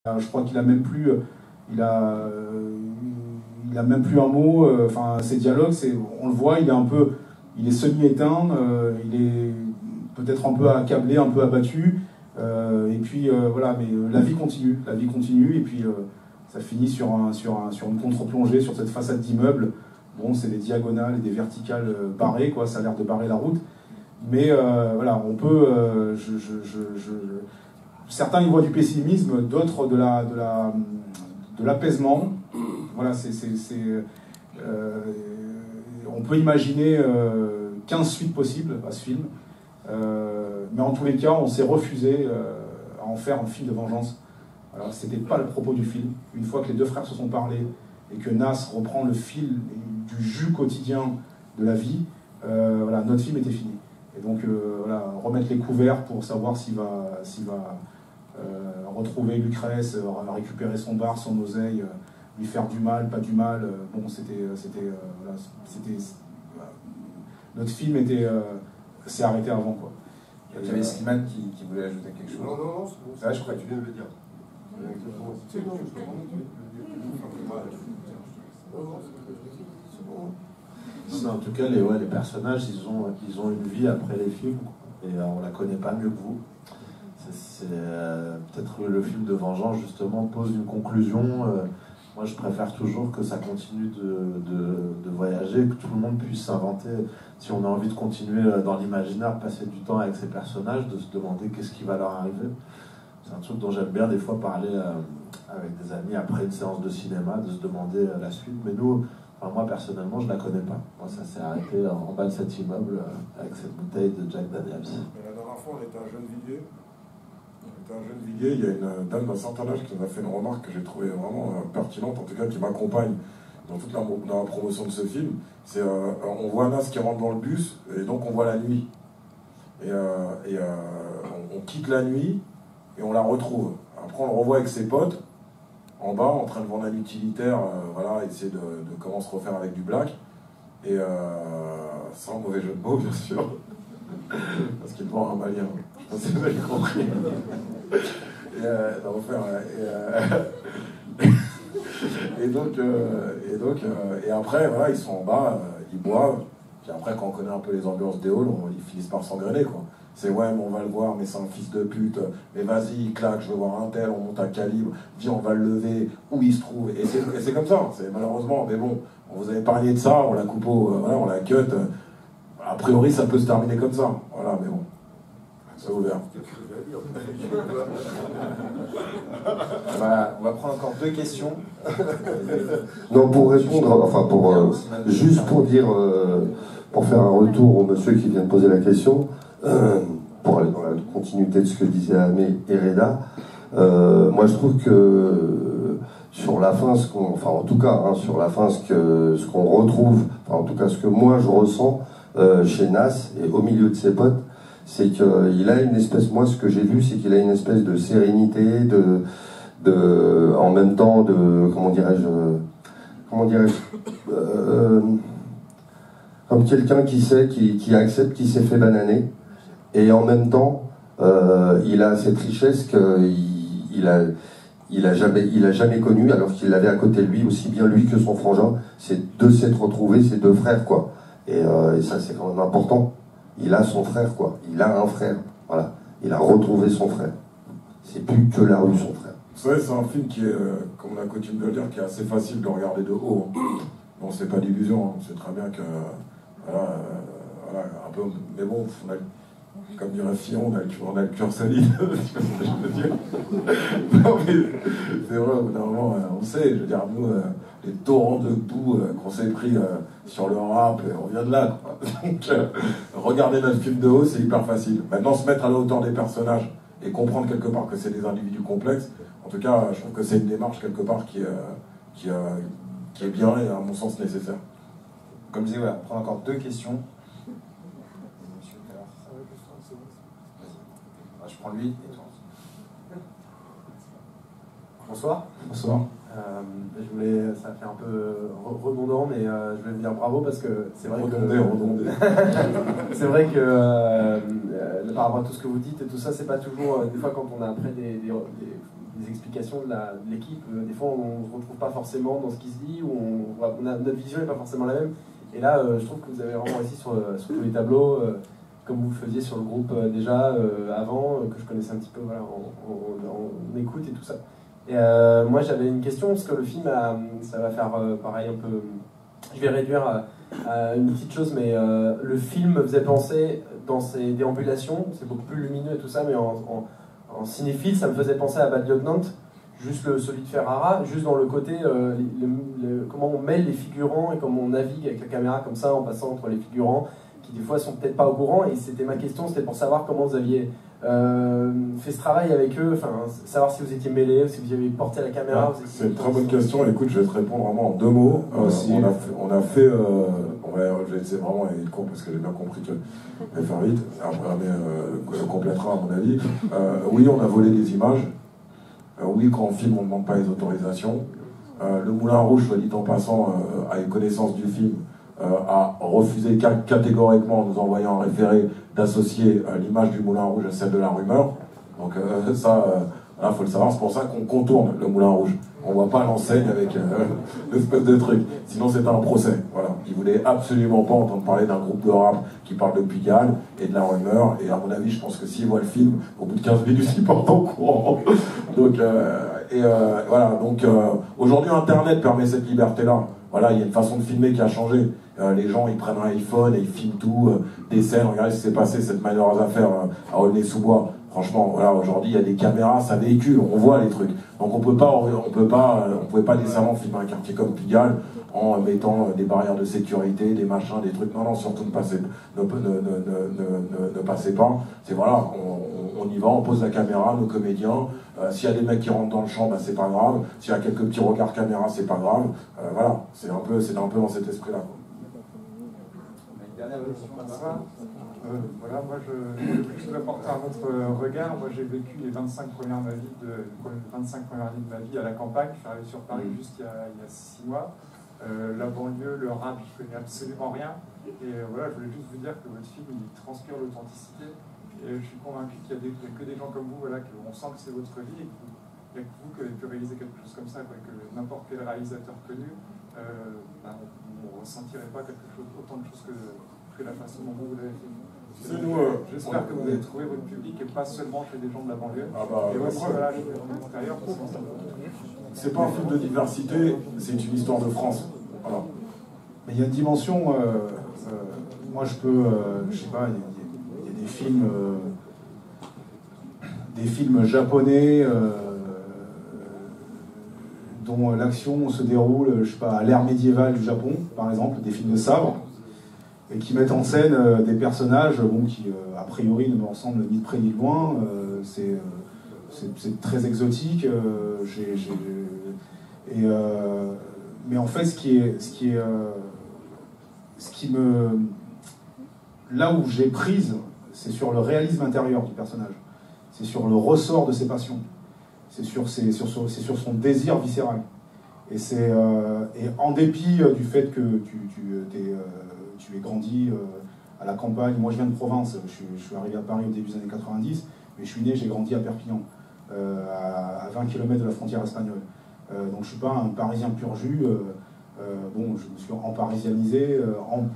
Je crois qu'il a même plus, il a même plus un mot. Enfin, ses dialogues, on le voit, il est semi-éteint, il est peut-être un peu accablé, un peu abattu. Et puis voilà, mais la vie continue, et puis ça finit sur une contre-plongée sur cette façade d'immeuble. Bon, c'est des diagonales et des verticales barrées, quoi. Ça a l'air de barrer la route. Mais voilà, on peut. Certains y voient du pessimisme, d'autres de l'apaisement. Voilà, on peut imaginer 15 suites possibles à ce film. Mais en tous les cas, on s'est refusé à en faire un film de vengeance. Alors, c'était pas le propos du film. Une fois que les deux frères se sont parlé et que Nas reprend le fil du jus quotidien de la vie, voilà, notre film était fini. Et donc, voilà, remettre les couverts pour savoir s'il va retrouver Lucrèce, récupérer son bar, son oseille, lui faire du mal, pas du mal. Bon, voilà, notre film s'est arrêté avant, quoi. Il y avait Slimane qui voulait ajouter quelque chose. Non, c'est bon. Ah, je crois que tu viens de le dire. C'est bon, je en tout cas, les personnages, ils ont une vie après les films, et on la connaît pas mieux que vous. Peut-être le film de vengeance, justement, pose une conclusion. Moi, je préfère toujours que ça continue de voyager, que tout le monde puisse s'inventer. Si on a envie de continuer dans l'imaginaire, passer du temps avec ces personnages, de se demander qu'est-ce qui va leur arriver. C'est un truc dont j'aime bien des fois parler avec des amis après une séance de cinéma, de se demander la suite. Mais nous, enfin, moi personnellement, je la connais pas. Moi, ça s'est arrêté en bas de cet immeuble avec cette bouteille de Jack Daniels. La dernière fois, on était un jeune viguier. Il y a une dame d'un certain âge qui nous a fait une remarque que j'ai trouvée vraiment pertinente, en tout cas qui m'accompagne dans toute dans la promotion de ce film. C'est on voit Nas qui rentre dans le bus et donc on voit la nuit. On quitte la nuit et on la retrouve. Après on le revoit avec ses potes en bas en train de vendre un utilitaire, voilà, essayer de comment se refaire avec du black. Et sans mauvais jeu de mots bien sûr, parce qu'il vend un malien. Je pense que vous avez compris. Et après, voilà, ils sont en bas, ils boivent. Puis après, quand on connaît un peu les ambiances des halls, ils finissent par s'engrainer, quoi. C'est ouais, mais on va le voir, mais c'est un fils de pute. Mais vas-y, il claque, je veux voir un tel, on monte un calibre. Viens, on va le lever, où il se trouve. Et c'est comme ça, c'est malheureusement. Mais bon, on vous avait parlé de ça, on la coupe voilà, on la cut. A priori, ça peut se terminer comme ça. Voilà, mais bon. C'est ouvert. On va prendre encore 2 questions. Non, pour répondre, enfin juste pour dire, pour faire un retour au monsieur qui vient de poser la question, pour aller dans la continuité de ce que disaient Amé et Reda, moi je trouve que sur la fin, en tout cas, sur la fin, ce qu'on retrouve, en tout cas ce que moi je ressens chez Nas et au milieu de ses potes, c'est qu'il a une espèce, moi ce que j'ai vu, c'est qu'il a une espèce de sérénité, en même temps comment dirais-je, comme quelqu'un qui accepte, qui s'est fait bananer, et en même temps, il a cette richesse qu'il a jamais connue, alors qu'il l'avait à côté de lui, aussi bien lui que son frangin, c'est de s'être retrouvés, ces 2 frères, quoi. Et ça, c'est quand même important. Il a son frère, quoi. Il a un frère. Voilà. Il a retrouvé son frère. C'est plus que la rue, son frère. Vous savez, c'est un film qui est, comme on a coutume de le dire, qui est assez facile de regarder de haut. Bon, c'est pas d'illusion. C'est très bien que. Voilà, un peu. Mais bon, comme dirait Fillon, on a le cœur solide. Tu vois ce que je veux dire? Non, mais c'est vrai, au bout d'un moment, on sait. Je veux dire, nous, les torrents de boue qu'on s'est pris sur le rap, on vient de là, quoi. Donc, regarder notre film de haut, c'est hyper facile. Maintenant, se mettre à la hauteur des personnages et comprendre quelque part que c'est des individus complexes, en tout cas, je trouve que c'est une démarche quelque part qui est bien et à mon sens nécessaire. Comme je disais, voilà, on prend encore 2 questions. Je prends lui et toi. Bonsoir. Bonsoir. Ça fait un peu redondant, mais je voulais vous dire bravo parce que c'est vrai Redondé. c'est vrai que par rapport à tout ce que vous dites et tout ça, c'est pas toujours, des fois quand on a après des des explications de l'équipe. Des fois, on ne se retrouve pas forcément dans ce qui se dit, ou notre vision n'est pas forcément la même. Et là, je trouve que vous avez vraiment réussi sur tous les tableaux, comme vous le faisiez sur le groupe déjà avant, que je connaissais un petit peu, voilà, on écoute et tout ça. Et moi, j'avais une question, parce que le film, ça va faire pareil un peu... Je vais réduire à une petite chose, mais le film me faisait penser, dans ses déambulations, c'est beaucoup plus lumineux et tout ça, mais en cinéphile, ça me faisait penser à Bad Lieutenant, juste celui de Ferrara, juste dans le côté, comment on mêle les figurants et comment on navigue avec la caméra comme ça, en passant entre les figurants, qui des fois sont peut-être pas au courant, et c'était ma question, c'était pour savoir comment vous aviez fait ce travail avec eux, enfin, savoir si vous étiez mêlés, si vous aviez porté la caméra. C'est une très bonne question. Écoute, je vais te répondre vraiment en 2 mots. Je vais essayer vraiment être court parce que j'ai bien compris que je vais faire vite. Après, complétera à mon avis. Oui, on a volé des images. Oui, quand on filme, on ne demande pas les autorisations. Le Moulin Rouge, soit dit en passant, a une connaissance du film, a refusé catégoriquement, en nous envoyant un référé, d'associer l'image du Moulin Rouge à celle de la rumeur. Donc il faut le savoir, c'est pour ça qu'on contourne le Moulin Rouge. On ne voit pas l'enseigne avec l'espèce de truc. Sinon, c'est un procès. Voilà. Ils ne voulaient absolument pas entendre parler d'un groupe de rap qui parle de Pigalle et de la rumeur. Et à mon avis, je pense que s'ils voient le film, au bout de 15 minutes, ils partent au courant. Donc, voilà. Donc, aujourd'hui, Internet permet cette liberté-là. Voilà, il y a une façon de filmer qui a changé. Les gens, ils prennent un iPhone et ils filment tout, des scènes. Regardez ce qui s'est passé, cette malheureuse affaire à Aulnay-sous-Bois. Franchement, voilà, aujourd'hui, il y a des caméras, ça véhicule, on voit les trucs. Donc on pouvait pas nécessairement filmer un quartier comme Pigalle en mettant des barrières de sécurité, des machins, des trucs. Non, surtout ne passez pas. C'est voilà, on y va, on pose la caméra, nos comédiens. S'il y a des mecs qui rentrent dans le champ, bah, c'est pas grave. S'il y a quelques petits regards caméra, c'est pas grave. Voilà, c'est un peu dans cet esprit-là. Dernière question. Voilà, moi je voulais juste apporter un autre regard. Moi j'ai vécu les 25 premières années de ma vie à la campagne. Je suis arrivé sur Paris juste il y a 6 mois. La banlieue, le rap, je connais absolument rien. Et voilà, je voulais juste vous dire que votre film il transpire l'authenticité. Et je suis convaincu qu'il y a que des gens comme vous, voilà, on sent que c'est votre vie et qu'il n'y a que vous qui réalisez quelque chose comme ça, quoi, que n'importe quel réalisateur connu, on ne ressentirait pas autant de choses que la façon dont vous l'avez fait. J'espère que vous allez trouver votre public et pas seulement chez des gens de la banlieue. Et aussi, voilà, je vais en extérieur. C'est pas un film de diversité, c'est une histoire de France. Voilà. Mais il y a une dimension. Moi, je sais pas, il y a des films japonais dont l'action se déroule, je sais pas, à l'ère médiévale du Japon, par exemple, des films de sabre. Et qui mettent en scène des personnages qui, a priori, ne me ressemblent ni de près ni de loin. C'est très exotique. Mais en fait, là où j'ai prise, c'est sur le réalisme intérieur du personnage. C'est sur le ressort de ses passions. C'est sur son désir viscéral. Et en dépit du fait que tu es grandi à la campagne. Moi, je viens de province. Je suis arrivé à Paris au début des années 90, mais je suis né, j'ai grandi à Perpignan, à 20 km de la frontière espagnole. Donc, je ne suis pas un Parisien pur jus. Je me suis emparisianisé,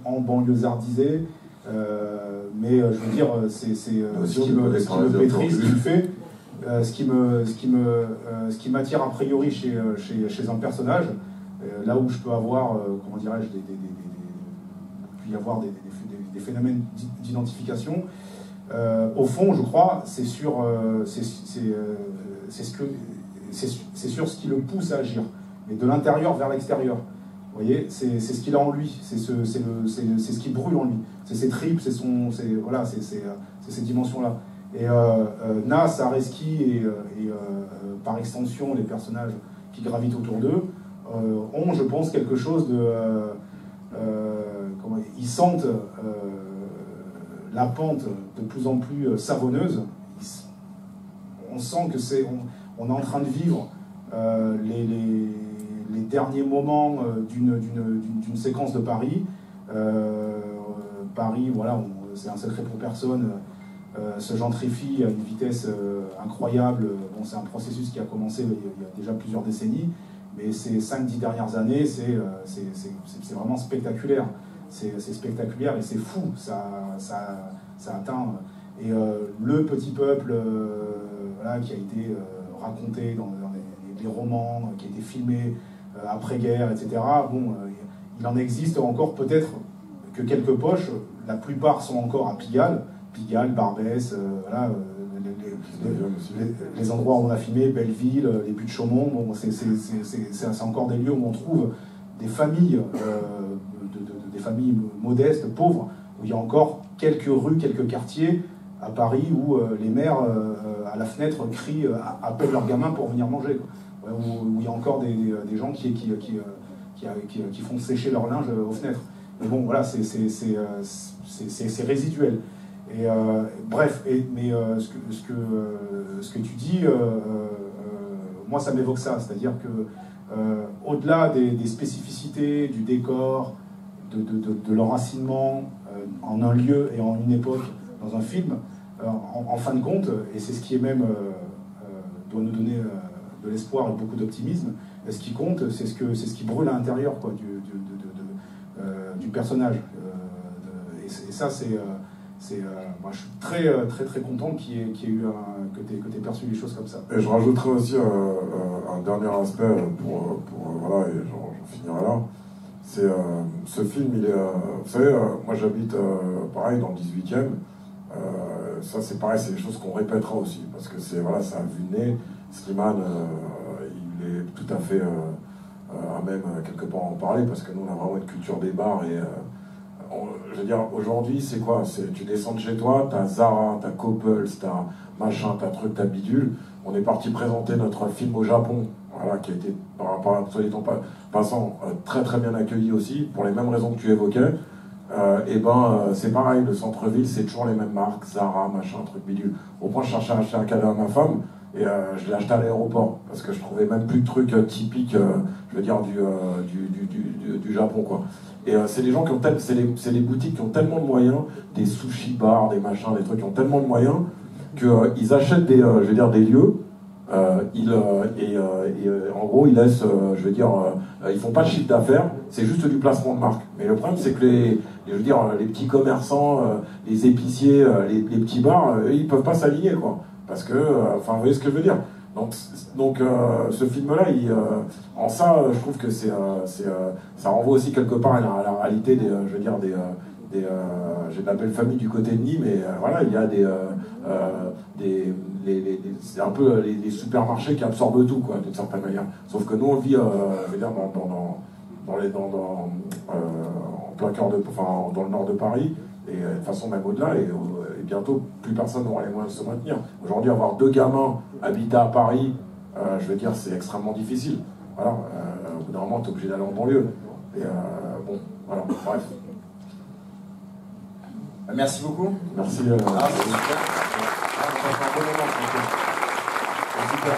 en banlieusardisé. Mais je veux dire, c'est ce qui me pétrit, ce qui me fait. Ce qui m'attire a priori chez un personnage, là où je peux avoir, comment dirais-je, y avoir des phénomènes d'identification. Au fond, je crois, c'est sur ce qui le pousse à agir, mais de l'intérieur vers l'extérieur. Vous voyez, c'est ce qu'il a en lui, c'est ce qui brûle en lui, c'est ses tripes, c'est ces dimensions-là. Et Nas, Areski et par extension les personnages qui gravitent autour d'eux ont, je pense, quelque chose de... ils sentent la pente de plus en plus savonneuse. On sent que on est en train de vivre les derniers moments d'une séquence de Paris. Paris, voilà, c'est un secret pour personne. se gentrifie à une vitesse incroyable. Bon, c'est un processus qui a commencé il y a déjà plusieurs décennies, mais ces 5-10 dernières années, c'est vraiment spectaculaire. C'est spectaculaire et c'est fou. Ça atteint. Et le petit peuple voilà, qui a été raconté dans les romans, qui a été filmé après-guerre, etc., bon, il en existe encore peut-être que quelques poches. La plupart sont encore à Pigalle, Barbès, voilà, les endroits où on a filmé, Belleville, les Buttes de Chaumont. Bon, c'est encore des lieux où on trouve des familles, des familles modestes, pauvres, où il y a encore quelques rues, quelques quartiers à Paris où les mères à la fenêtre crient, appellent leurs gamins pour venir manger, quoi. Où il y a encore des gens qui font sécher leur linge aux fenêtres. Mais bon, voilà, c'est résiduel. Et bref, mais ce que tu dis, moi ça m'évoque ça, c'est-à-dire que au-delà des spécificités du décor, de l'enracinement en un lieu et en une époque dans un film, en fin de compte, et c'est ce qui est même doit nous donner de l'espoir et beaucoup d'optimisme, ce qui compte, c'est ce qui brûle à l'intérieur, quoi, du personnage. Et ça, moi, je suis très content qu'il y ait eu que tu aies perçu les choses comme ça. Et je rajouterai aussi un dernier aspect voilà, et j'en finirai là. C'est ce film, il est, vous savez, moi j'habite pareil dans le 18e. Ça c'est pareil, c'est des choses qu'on répétera aussi parce que voilà, ça a vu le nez. Slimane, il est tout à fait à même quelque part en parler parce que nous on a vraiment une culture des bars et je veux dire, aujourd'hui, c'est quoi? Tu descends de chez toi, t'as Zara, t'as Coppels, t'as machin, t'as truc, t'as bidule. On est parti présenter notre film au Japon, voilà, qui a été, par soit dit en passant, très bien accueilli aussi, pour les mêmes raisons que tu évoquais. C'est pareil, le centre-ville, c'est toujours les mêmes marques, Zara, machin, truc bidule. Au point, je cherchais à acheter un cadeau à ma femme, et je l'ai acheté à l'aéroport, parce que je trouvais même plus de trucs typiques, je veux dire, du Japon, quoi. Et c'est des gens qui ont c'est des boutiques qui ont tellement de moyens, des sushi bars, des machins, des trucs qui ont tellement de moyens qu'ils achètent des lieux. En gros, ils laissent, ils font pas de chiffre d'affaires, c'est juste du placement de marque. Mais le problème, c'est que les petits commerçants, les épiciers, les petits bars, ils peuvent pas s'aligner, quoi. Parce que, vous voyez ce que je veux dire. Donc ce film-là, en ça, je trouve que ça renvoie aussi quelque part à la réalité j'ai de la belle famille du côté de Nîmes, mais voilà, il y a c'est un peu les supermarchés qui absorbent tout, quoi, d'une certaine manière. Sauf que nous, on vit, je veux dire, en plein cœur dans le nord de Paris, et de toute façon même au-delà, et bientôt plus personne n'aura les moyens de se maintenir. Aujourd'hui, avoir 2 gamins habités à Paris, je veux dire, c'est extrêmement difficile. Voilà, au bout d'un moment, tu es obligé d'aller en banlieue. Et bon, voilà, bref. Merci beaucoup. Merci. C'est super. On passe un bon moment. C'est super.